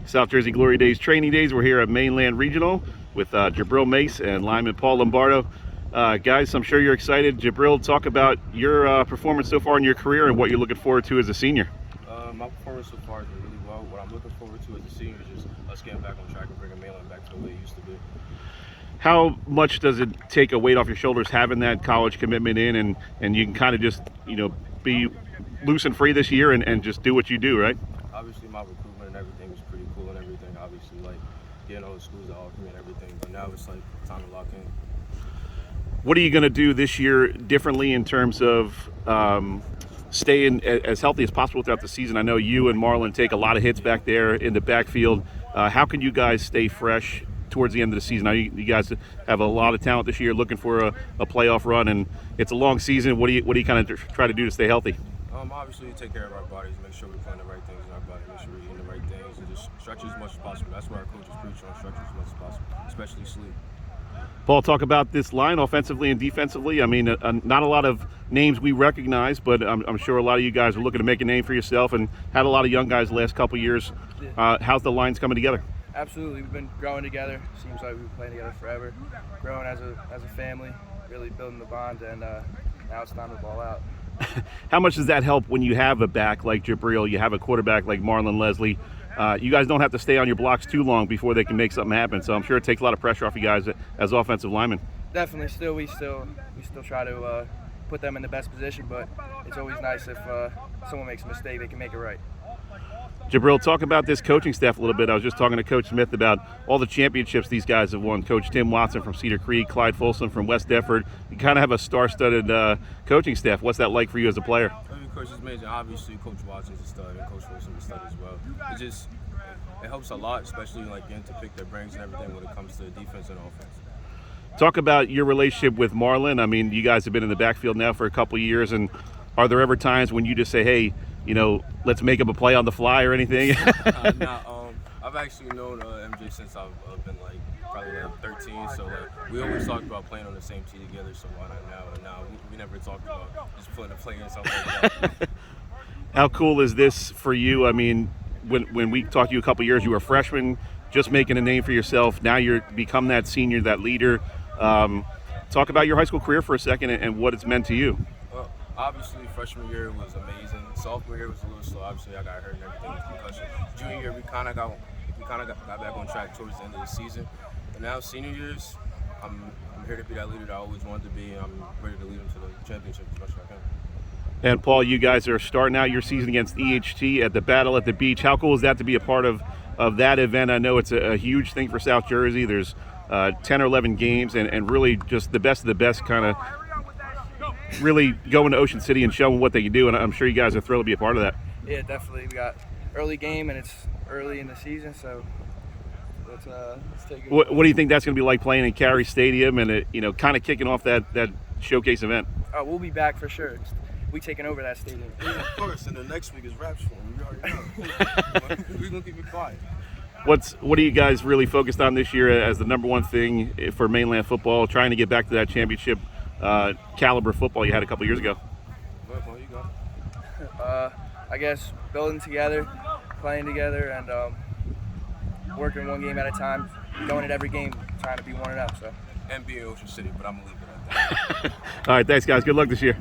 South Jersey Glory Days Training Days. We're here at Mainland Regional with Ja'Briel Mace and lineman Paul Lombardo. Guys, I'm sure you're excited. Ja'Briel, talk about your performance so far in your career and what you're looking forward to as a senior. My performance so far has been really well. What I'm looking forward to as a senior is just us getting back on track and bringing Mainland back to the way it used to be. How much does it take a weight off your shoulders having that college commitment in, and you can kind of just, be loose and free this year and just do what you do, right? Obviously, my recruitment and everything was pretty cool and everything. Obviously, like getting all the schools that offer me and everything. But now it's like time to lock in. What are you going to do this year differently in terms of staying as healthy as possible throughout the season? I know you and Marlon take a lot of hits back there in the backfield. How can you guys stay fresh towards the end of the season? Now you guys have a lot of talent this year, looking for a playoff run, and it's a long season. What do you kind of try to do to stay healthy? Obviously, take care of our bodies, make sure we're playing the right things in our body, make sure we're eating the right things, and just structure as much as possible. That's what our coaches preach on, structure as much as possible, especially sleep. Paul, talk about this line offensively and defensively. I mean, not a lot of names we recognize, but I'm sure a lot of you guys are looking to make a name for yourself and had a lot of young guys the last couple years. How's the lines coming together? Absolutely, we've been growing together. Seems like we've been playing together forever. Growing as a family, really building the bond, and now it's time to ball out. How much does that help when you have a back like Ja'Briel, you have a quarterback like Marlon Leslie? You guys don't have to stay on your blocks too long before they can make something happen. So I'm sure it takes a lot of pressure off you guys as offensive linemen. Definitely, we still try to put them in the best position, but it's always nice if someone makes a mistake, they can make it right. Ja'Briel, talk about this coaching staff a little bit. I was just talking to Coach Smith about all the championships these guys have won. Coach Tim Watson from Cedar Creek, Clyde Folsom from West Deptford. You kind of have a star-studded coaching staff. What's that like for you as a player? Coach is amazing. Obviously, Coach Watson's a stud, and Coach Folsom's a stud as well. It helps a lot, especially like getting to pick their brains and everything when it comes to defense and offense. Talk about your relationship with Marlon. I mean, you guys have been in the backfield now for a couple of years, and are there ever times when you just say, hey, let's make up a play on the fly or anything? I've actually known MJ since I've been probably 13, so we always talked about playing on the same team together, so why not now? And now we never talked about just putting a play in something like that. How cool is this for you? I mean, when we talked to you a couple of years, you were a freshman, just making a name for yourself. Now you're become that senior, that leader. Talk about your high school career for a second and what it's meant to you. Well, obviously, freshman year was amazing. Sophomore year was a little slow. Obviously, I got hurt and everything with concussion. Junior year, we kind of got back on track towards the end of the season. But now, senior years, I'm here to be that leader that I always wanted to be, and I'm ready to lead them to the championship as much as I can. And Paul, you guys are starting out your season against EHT at the Battle at the Beach. How cool is that to be a part of that event? I know it's a huge thing for South Jersey. There's 10 or 11 games, and really just the best of the best kind of really going to Ocean City and showing what they can do, and I'm sure you guys are thrilled to be a part of that. Yeah, definitely. We got early game, and it's early in the season, so let's take it. What do you think that's going to be like playing in Cary Stadium and kind of kicking off that showcase event? We'll be back for sure. We taking over that stadium. Yeah, of course, and the next week is Raps for them. We already know. We're going to keep it quiet. What are you guys really focused on this year as the number one thing for Mainland football, trying to get back to that championship caliber football you had a couple years ago? Well, you go. I guess building together, playing together, and working one game at a time, going at every game, trying to be 1-0. So. And being Ocean City, but I'm going to leave it at that. All right, thanks, guys. Good luck this year.